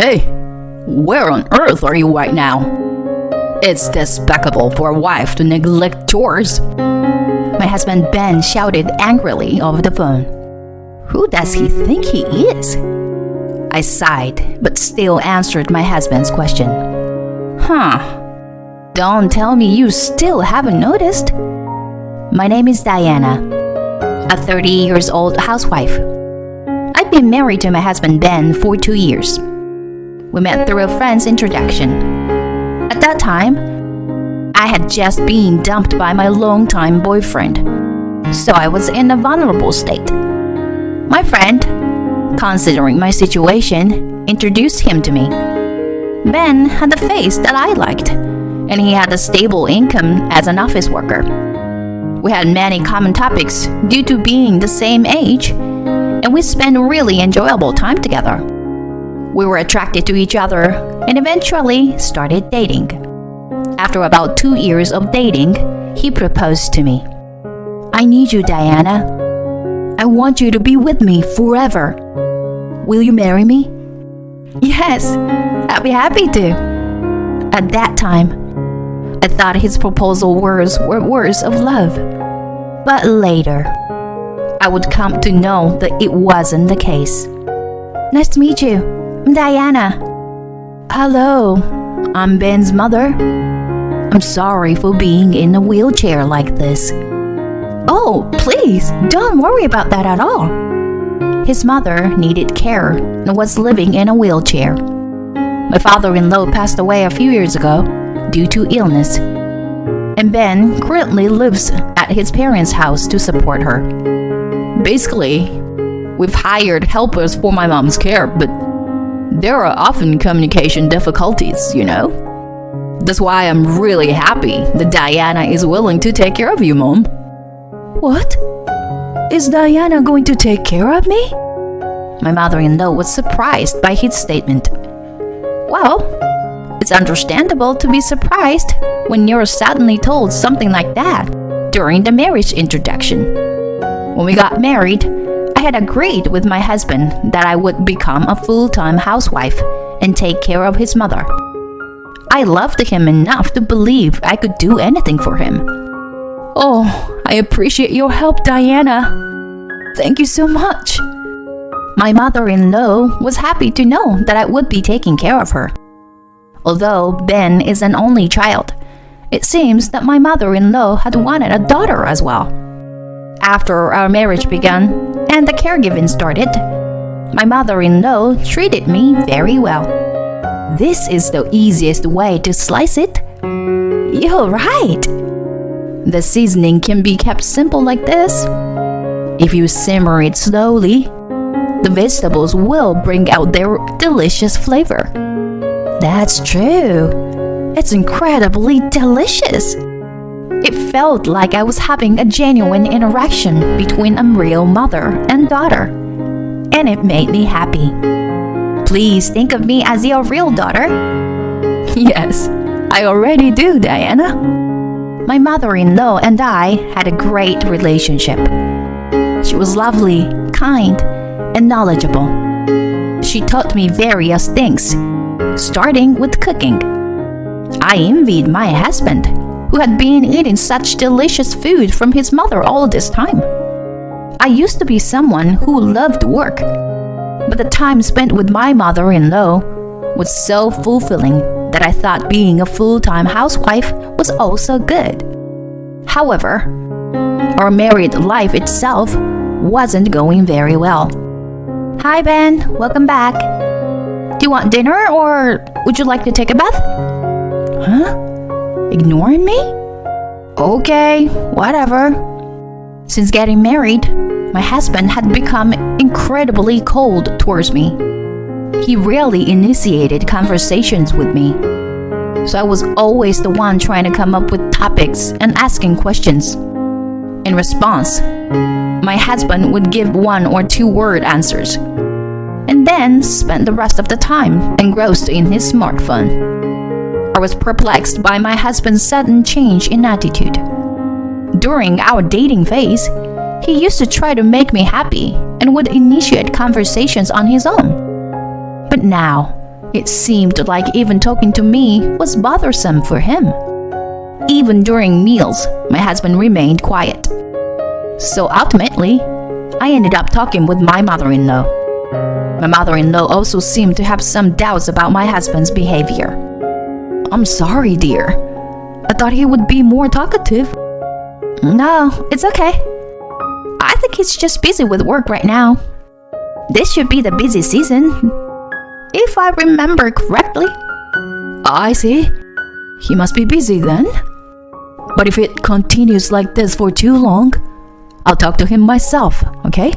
Hey, where on earth are you right now? It's despicable for a wife to neglect chores. My husband Ben shouted angrily over the phone. Who does he think he is? I sighed, but still answered my husband's question. Don't tell me you still haven't noticed. My name is Diana, a 30-year-old housewife. I've been married to my husband Ben for 2 years. We met through a friend's introduction. At that time, I had just been dumped by my longtime boyfriend, so I was in a vulnerable state. My friend, considering my situation, introduced him to me. Ben had a face that I liked, and he had a stable income as an office worker. We had many common topics due to being the same age, and we spent really enjoyable time together. We were attracted to each other and eventually started dating. After about 2 years of dating, he proposed to me. I need you, Diana. I want you to be with me forever. Will you marry me? Yes, I'd be happy to. At that time, I thought his proposal words were words of love. But later, I would come to know that it wasn't the case. Nice to meet you. I'm Diana. Hello, I'm Ben's mother. I'm sorry for being in a wheelchair like this. Oh, please, don't worry about that at all. His mother needed care and was living in a wheelchair. My father-in-law passed away a few years ago due to illness, and Ben currently lives at his parents' house to support her. Basically, we've hired helpers for my mom's care, but there are often communication difficulties, you know? That's why I'm really happy that Diana is willing to take care of you, Mom. What? Is Diana going to take care of me? My mother-in-law was surprised by his statement. Well, it's understandable to be surprised when you're suddenly told something like that during the marriage introduction. When we got married, I had agreed with my husband that I would become a full-time housewife and take care of his mother. I loved him enough to believe I could do anything for him. Oh, I appreciate your help, Diana. Thank you so much. My mother-in-law was happy to know that I would be taking care of her. Although Ben is an only child, it seems that my mother-in-law had wanted a daughter as well. After our marriage began and the caregiving started, my mother-in-law treated me very well. This is the easiest way to slice it. You're right. The seasoning can be kept simple like this. If you simmer it slowly, the vegetables will bring out their delicious flavor. That's true. It's incredibly delicious. It felt like I was having a genuine interaction between a real mother and daughter, and it made me happy. Please think of me as your real daughter. Yes, I already do, Diana. My mother-in-law and I had a great relationship. She was lovely, kind, and knowledgeable. She taught me various things, starting with cooking. I envied my husband, who had been eating such delicious food from his mother all this time. I used to be someone who loved work, but the time spent with my mother-in-law was so fulfilling that I thought being a full-time housewife was also good. However, our married life itself wasn't going very well. Hi, Ben. Welcome back. Do you want dinner or would you like to take a bath? Huh? Ignoring me? Okay, whatever. Since getting married, my husband had become incredibly cold towards me. He rarely initiated conversations with me, so I was always the one trying to come up with topics and asking questions. In response, my husband would give 1 or 2 word answers, and then spend the rest of the time engrossed in his smartphone. I was perplexed by my husband's sudden change in attitude. During our dating phase, he used to try to make me happy and would initiate conversations on his own. But now, It seemed like even talking to me was bothersome for him. Even during meals, my husband remained quiet. So ultimately, I ended up talking with my mother-in-law. My mother-in-law also seemed to have some doubts about my husband's behavior. "I'm sorry, dear. I thought he would be more talkative." "No, it's okay. I think he's just busy with work right now. This should be the busy season, if I remember correctly." "I see. He must be busy then. But if it continues like this for too long, I'll talk to him myself, okay?"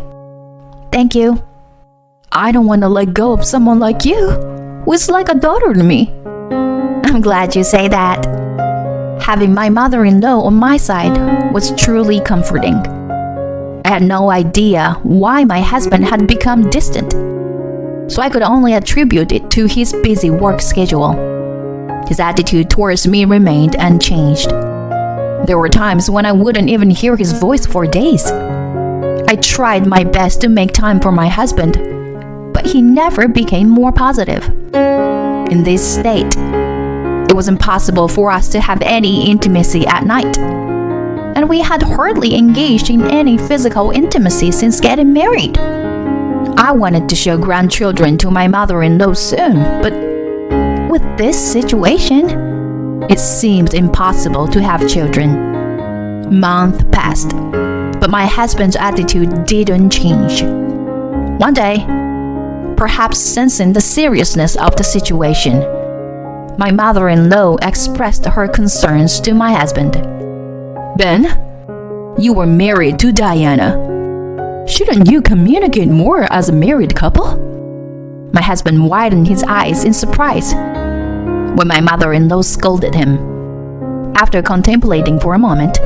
Thank you. I don't want to let go of someone like you, who is like a daughter to me. I'm glad you say that. Having my mother-in-law on my side was truly comforting. I had no idea why my husband had become distant, so I could only attribute it to his busy work schedule. His attitude towards me remained unchanged. There were times when I wouldn't even hear his voice for days. I tried my best to make time for my husband, but he never became more positive. In this state, it was impossible for us to have any intimacy at night, and we had hardly engaged in any physical intimacy since getting married. I wanted to show grandchildren to my mother-in-law soon, but with this situation, it seemed impossible to have children. Months passed, but my husband's attitude didn't change. One day, perhaps sensing the seriousness of the situation, my mother-in-law expressed her concerns to my husband. "Ben, you were married to Diana. Shouldn't you communicate more as a married couple?" My husband widened his eyes in surprise when my mother-in-law scolded him. After contemplating for a moment,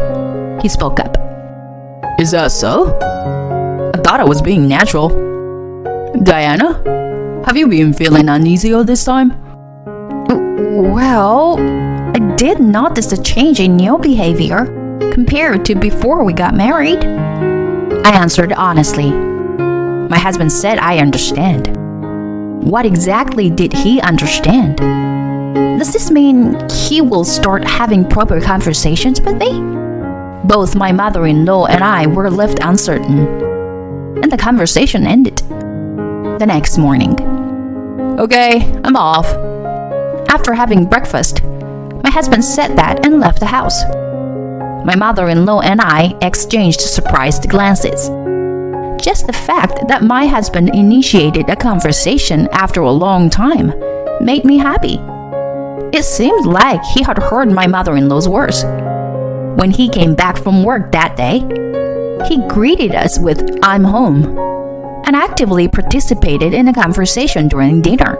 he spoke up. "Is that so? I thought I was being natural. Diana, have you been feeling uneasy all this time?" Well, I did notice a change in your behavior compared to before we got married. I answered honestly. My husband said I understand. What exactly did he understand? Does this mean he will start having proper conversations with me? Both my mother-in-law and I were left uncertain, and the conversation ended. The next morning. "Okay, I'm off." After having breakfast, my husband said that and left the house. My mother-in-law and I exchanged surprised glances. Just the fact that my husband initiated a conversation after a long time made me happy. It seemed like he had heard my mother-in-law's words. When he came back from work that day, he greeted us with "I'm home" and actively participated in a conversation during dinner.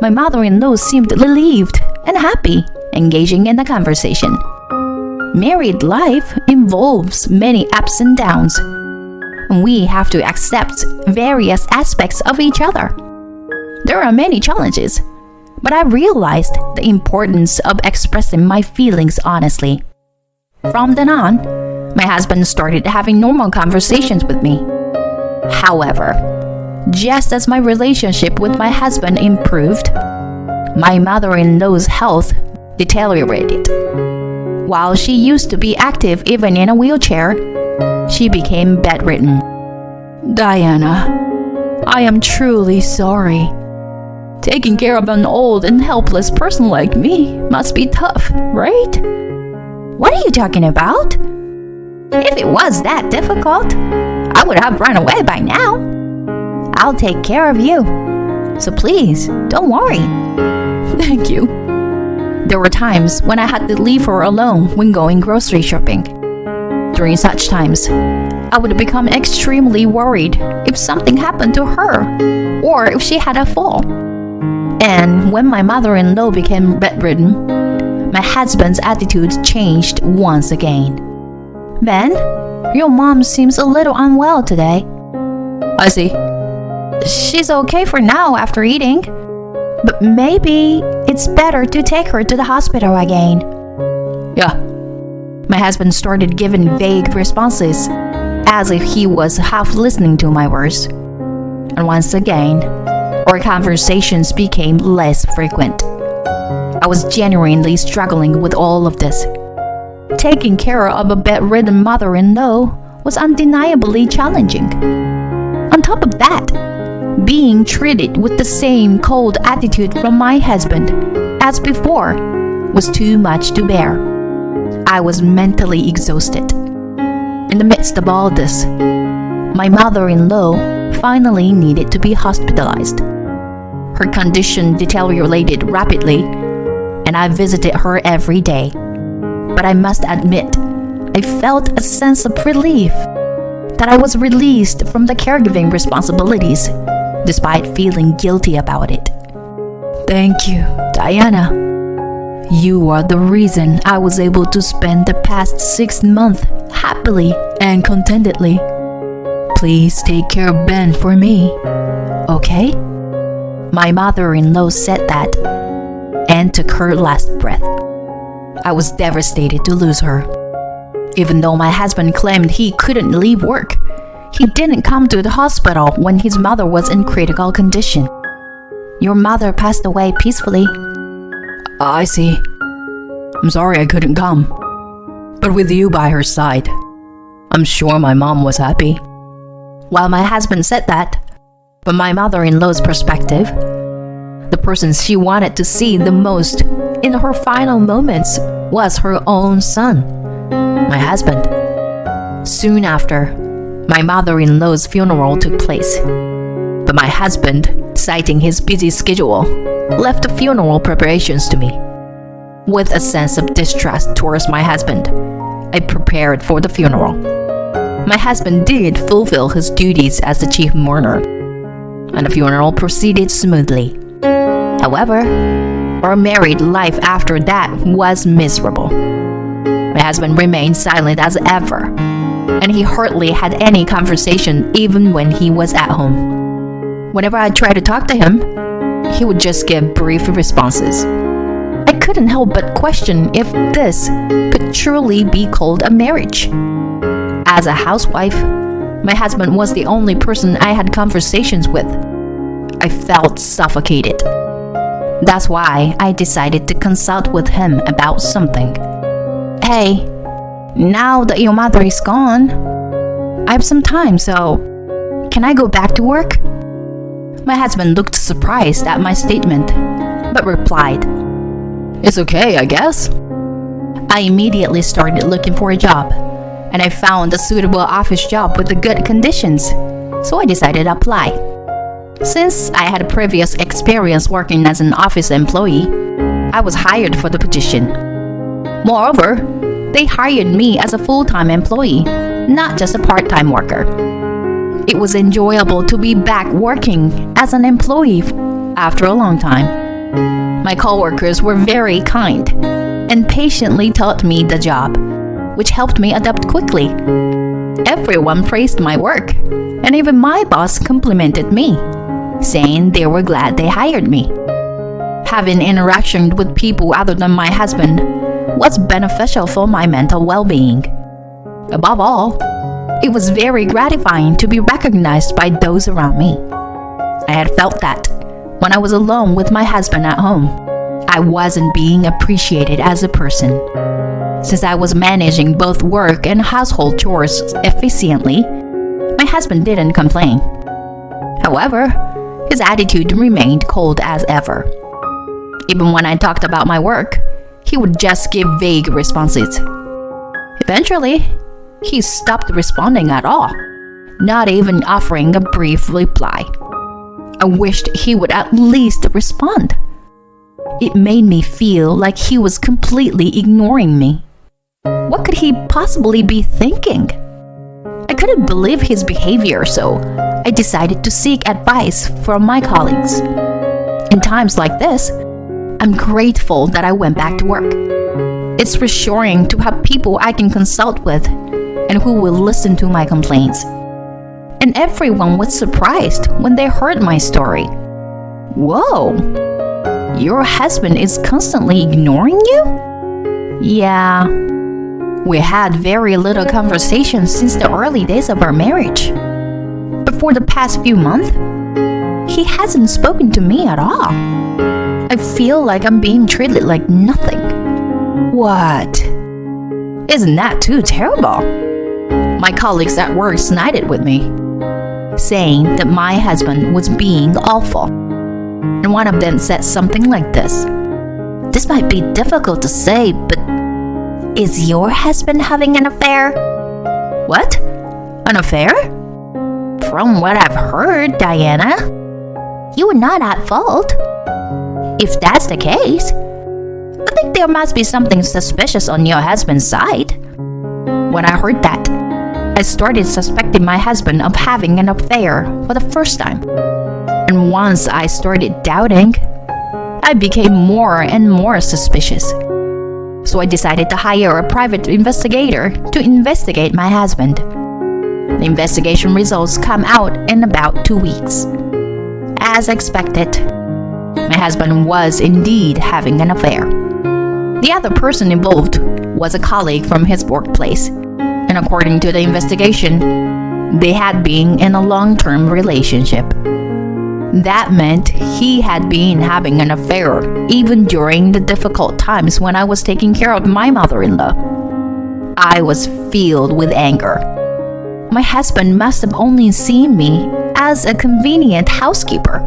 My mother-in-law seemed relieved and happy, engaging in the conversation. Married life involves many ups and downs, and we have to accept various aspects of each other. There are many challenges, but I realized the importance of expressing my feelings honestly. From then on, my husband started having normal conversations with me. However, just as my relationship with my husband improved, my mother-in-law's health deteriorated. While she used to be active even in a wheelchair, she became bedridden. "Diana, I am truly sorry. Taking care of an old and helpless person like me must be tough, right?" What are you talking about? If it was that difficult, I would have run away by now. I'll take care of you, so please don't worry. "Thank you." There were times when I had to leave her alone when going grocery shopping. During such times, I would become extremely worried if something happened to her or if she had a fall. And when my mother-in-law became bedridden, my husband's attitude changed once again. "Ben, your mom seems a little unwell today." "I see." "She's okay for now after eating, but maybe it's better to take her to the hospital again." "Yeah." My husband started giving vague responses, as if he was half listening to my words. And once again, Our conversations became less frequent. I was genuinely struggling with all of this. Taking care of a bedridden mother-in-law was undeniably challenging. On top of that, being treated with the same cold attitude from my husband as before was too much to bear. I was mentally exhausted. In the midst of all this, my mother-in-law finally needed to be hospitalized. Her condition deteriorated rapidly, and I visited her every day. But I must admit, I felt a sense of relief that I was released from the caregiving responsibilities, despite feeling guilty about it. Thank you, Diana. You are the reason I was able to spend the past 6 months happily and contentedly. Please take care of Ben for me, okay? My mother-in-law said that and took her last breath. I was devastated to lose her. Even though my husband claimed he couldn't leave work, he didn't come to the hospital when his mother was in critical condition. Your mother passed away peacefully. I see. I'm sorry I couldn't come. But with you by her side, I'm sure my mom was happy. While my husband said that, from my mother-in-law's perspective, the person she wanted to see the most in her final moments was her own son, my husband. Soon after, my mother-in-law's funeral took place. But my husband, citing his busy schedule, left the funeral preparations to me. With a sense of distrust towards my husband, I prepared for the funeral. My husband did fulfill his duties as the chief mourner, and the funeral proceeded smoothly. However, our married life after that was miserable. My husband remained silent as ever, and he hardly had any conversation even when he was at home. Whenever I tried to talk to him, he would just give brief responses. I couldn't help but question if this could truly be called a marriage. As a housewife, my husband was the only person I had conversations with. I felt suffocated. That's why I decided to consult with him about something. Hey, now that your mother is gone, I have some time, so can I go back to work? My husband looked surprised at my statement, but replied, It's okay, I guess. I immediately started looking for a job, and I found a suitable office job with the good conditions, so I decided to apply. Since I had previous experience working as an office employee, I was hired for the position. Moreover, they hired me as a full-time employee, not just a part-time worker. It was enjoyable to be back working as an employee after a long time. My coworkers were very kind and patiently taught me the job, which helped me adapt quickly. Everyone praised my work, and even my boss complimented me, saying they were glad they hired me. Having interaction with people other than my husband was beneficial for my mental well-being. Above all, it was very gratifying to be recognized by those around me. I had felt that when I was alone with my husband at home, I wasn't being appreciated as a person. Since I was managing both work and household chores efficiently, my husband didn't complain. However, his attitude remained cold as ever. Even when I talked about my work, he would just give vague responses. Eventually, he stopped responding at all, not even offering a brief reply. I wished he would at least respond. It made me feel like he was completely ignoring me. What could he possibly be thinking? I couldn't believe his behavior, so I decided to seek advice from my colleagues. In times like this, I'm grateful that I went back to work. It's reassuring to have people I can consult with and who will listen to my complaints. And everyone was surprised when they heard my story. Whoa! Your husband is constantly ignoring you? Yeah. We had very little conversation since the early days of our marriage. But for the past few months, he hasn't spoken to me at all. I feel like I'm being treated like nothing. What? Isn't that too terrible? My colleagues at work sided with me, saying that my husband was being awful. And one of them said something like this: "This might be difficult to say, but is your husband having an affair?" What? An affair? From what I've heard, Diana, you were not at fault. If that's the case, I think there must be something suspicious on your husband's side. When I heard that, I started suspecting my husband of having an affair for the first time. And once I started doubting, I became more and more suspicious. So I decided to hire a private investigator to investigate my husband. The investigation results come out in about 2 weeks. As expected, my husband was indeed having an affair. The other person involved was a colleague from his workplace, and according to the investigation, they had been in a long-term relationship. That meant he had been having an affair even during the difficult times when I was taking care of my mother-in-law. I was filled with anger. My husband must have only seen me as a convenient housekeeper.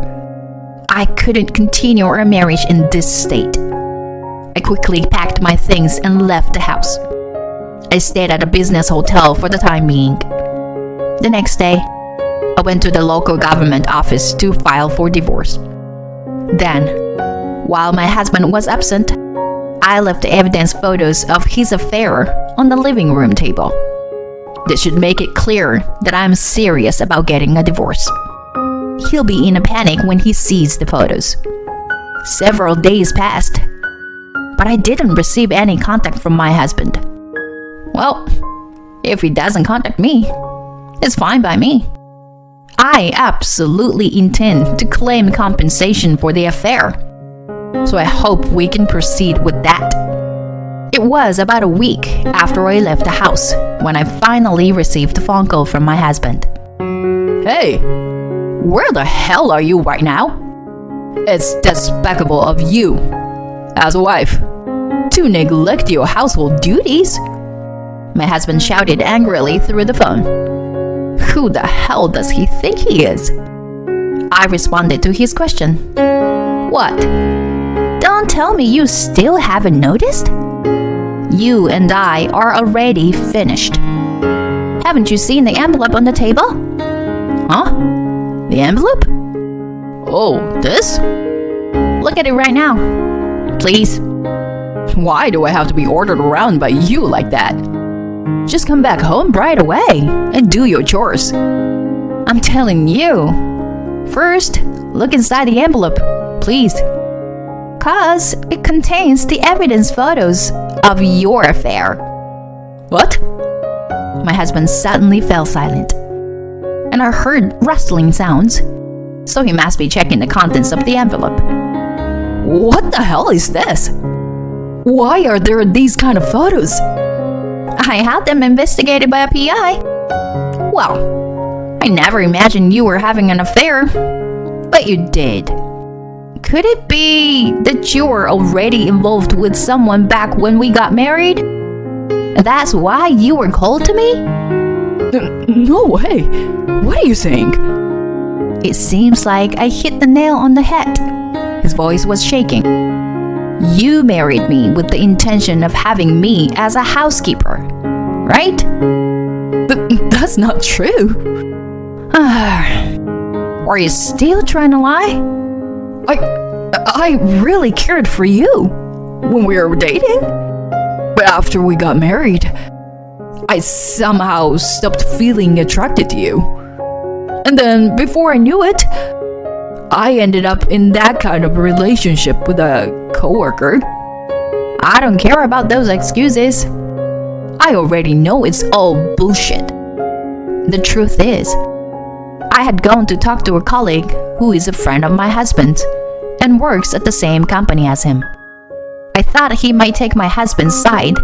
I couldn't continue our marriage in this state. I quickly packed my things and left the house. I stayed at a business hotel for the time being. The next day, I went to the local government office to file for divorce. Then, while my husband was absent, I left evidence photos of his affair on the living room table. This should make it clear that I'm serious about getting a divorce. He'll be in a panic when he sees the photos. Several days passed, but I didn't receive any contact from my husband. Well, if he doesn't contact me, it's fine by me. I absolutely intend to claim compensation for the affair, so I hope we can proceed with that. It was about a week after I left the house when I finally received a phone call from my husband. "Hey, where the hell are you right now? It's despicable of you, as a wife, to neglect your household duties," my husband shouted angrily through the phone. Who the hell does he think he is? I responded to his question. What? Don't tell me you still haven't noticed? You and I are already finished. Haven't you seen the envelope on the table? Huh? The envelope? Oh, this? Look at it right now. Please. Why do I have to be ordered around by you like that? Just come back home right away and do your chores. I'm telling you. First, look inside the envelope, please. 'Cause it contains the evidence photos of your affair. What? My husband suddenly fell silent, and I heard rustling sounds, so he must be checking the contents of the envelope. What the hell is this? Why are there these kind of photos? I had them investigated by a PI. Well, I never imagined you were having an affair, but you did. Could it be that you were already involved with someone back when we got married? That's why you were cold to me? No way. What are you saying? It seems like I hit the nail on the head. His voice was shaking. You married me with the intention of having me as a housekeeper, right? But that's not true. Are you still trying to lie? I really cared for you when we were dating. But after we got married, I somehow stopped feeling attracted to you. And then before I knew it, I ended up in that kind of relationship with a coworker. I don't care about those excuses. I already know it's all bullshit. The truth is, I had gone to talk to a colleague who is a friend of my husband's and works at the same company as him. I thought he might take my husband's side,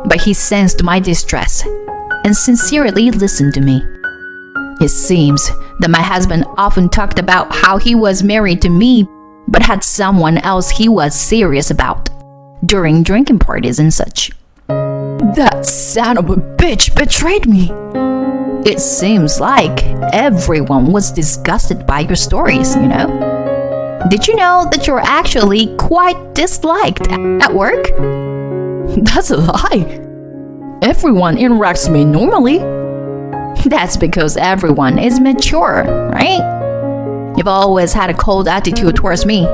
but he sensed my distress and sincerely listened to me. It seems that my husband often talked about how he was married to me but had someone else he was serious about during drinking parties and such. That son of a bitch betrayed me. It seems like everyone was disgusted by your stories, you know? Did you know that you're actually quite disliked at work? That's a lie. Everyone interacts with me normally. That's because everyone is mature, right? You've always had a cold attitude towards me,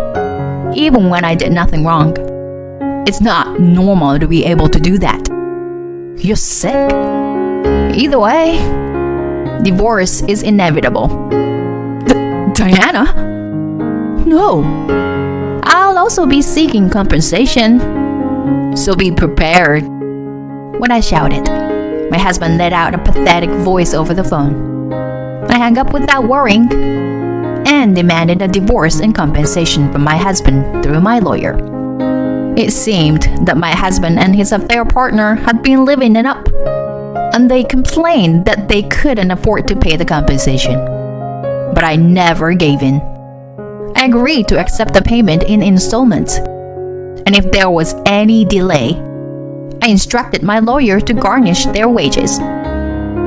even when I did nothing wrong. It's not normal to be able to do that. You're sick. Either way, divorce is inevitable. Diana? No. I'll also be seeking compensation, so be prepared. When I shouted, my husband let out a pathetic voice over the phone. I hung up without worrying and demanded a divorce and compensation from my husband through my lawyer. It seemed that my husband and his affair partner had been living it up, and they complained that they couldn't afford to pay the compensation. But I never gave in. I agreed to accept the payment in installments, and if there was any delay, I instructed my lawyer to garnish their wages.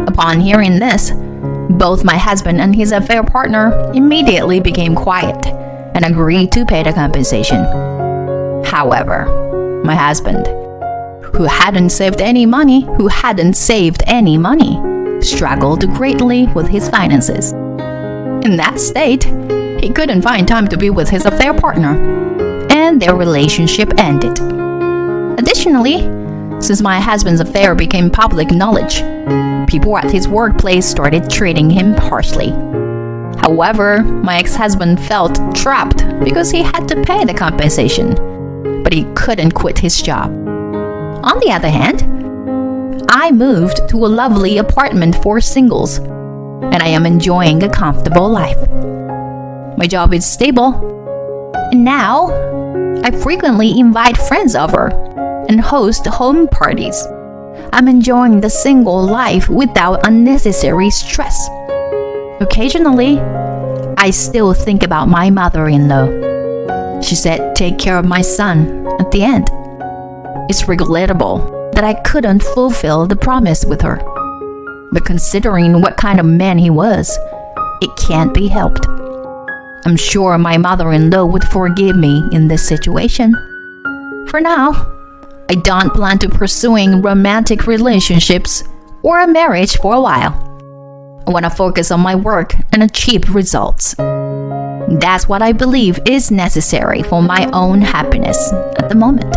Upon hearing this, both my husband and his affair partner immediately became quiet and agreed to pay the compensation. However, my husband, who hadn't saved any money, struggled greatly with his finances. In that state, he couldn't find time to be with his affair partner, and their relationship ended. Additionally, since my husband's affair became public knowledge, people at his workplace started treating him harshly. However, my ex-husband felt trapped because he had to pay the compensation, but he couldn't quit his job. On the other hand, I moved to a lovely apartment for singles, and I am enjoying a comfortable life. My job is stable, and now I frequently invite friends over and host home parties. I'm enjoying the single life without unnecessary stress. Occasionally, I still think about my mother-in-law. She said, "Take care of my son," at the end. It's regrettable that I couldn't fulfill the promise with her. But considering what kind of man he was, it can't be helped. I'm sure my mother-in-law would forgive me in this situation. For now, I don't plan to pursuing romantic relationships or a marriage for a while. I want to focus on my work and achieve results. That's what I believe is necessary for my own happiness at the moment.